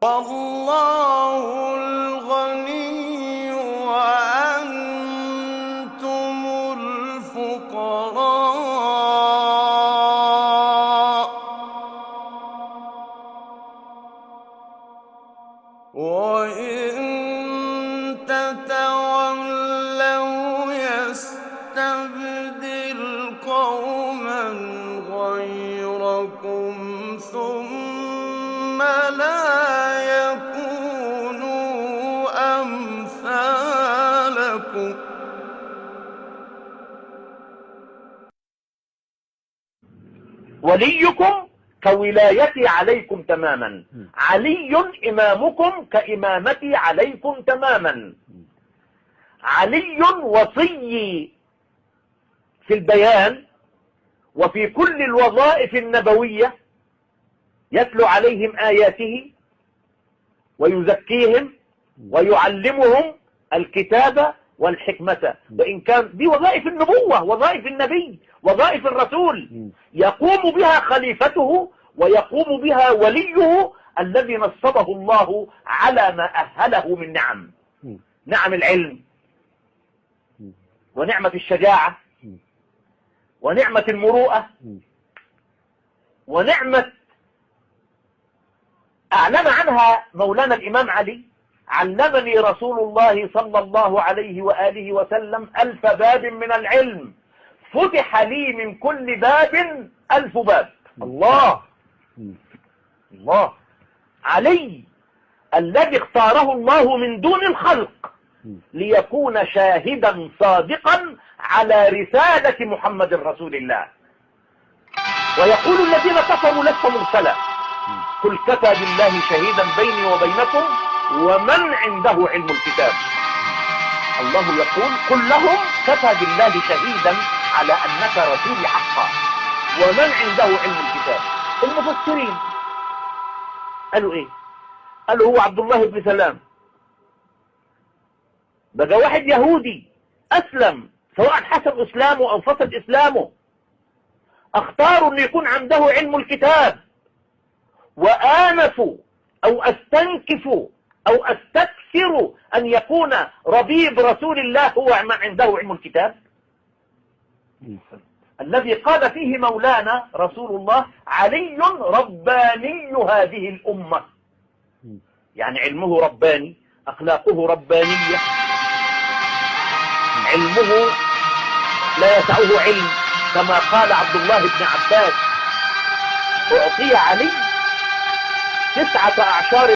والله الغني وأنتم الفقراء وإن تتولوا يستبدل قوما غيركم ثم لا يكونوا أمثالكم. وليكم كولايتي عليكم تماما، علي إمامكم كإمامتي عليكم تماما. علي وصي في البيان وفي كل الوظائف النبوية، يتلو عليهم آياته ويزكيهم ويعلمهم الكتاب والحكمة، وإن كان دي وظائف النبوة، وظائف النبي، وظائف الرسول يقوم بها خليفته ويقوم بها وليه الذي نصبه الله على ما أهله من نعم. نعم العلم، ونعمة الشجاعة، ونعمة المروءة، ونعمة أعلن عنها مولانا الإمام علي: علمني رسول الله صلى الله عليه وآله وسلم 1000 باب من العلم، فتح لي من كل باب 1000 باب. الله الله. علي الذي اختاره الله من دون الخلق ليكون شاهدا صادقا على رسالة محمد رسول الله. ويقول الذين كفروا لست مرسلا، قل كفى بالله شهيدا بيني وبينكم ومن عنده علم الكتاب. الله يقول: قل لهم كفى بالله شهيدا على أنك رسول حقا ومن عنده علم الكتاب. المفسرين قالوا ايه؟ قالوا هو عبد الله بن سلام. بقى واحد يهودي أسلم، سواء حسب إسلامه أو فسد إسلامه، اختاروا أن يكون عنده علم الكتاب، وآنفوا أو استنكفوا أو استكثروا أن يكون ربيب رسول الله هو من عنده علم الكتاب، الذي قال فيه مولانا رسول الله: علي رباني هذه الأمة. يعني علمه رباني، أخلاقه ربانية، علمه لا يسعه علم، كما قال عبد الله بن عباس: أعطي علي 9 أعشار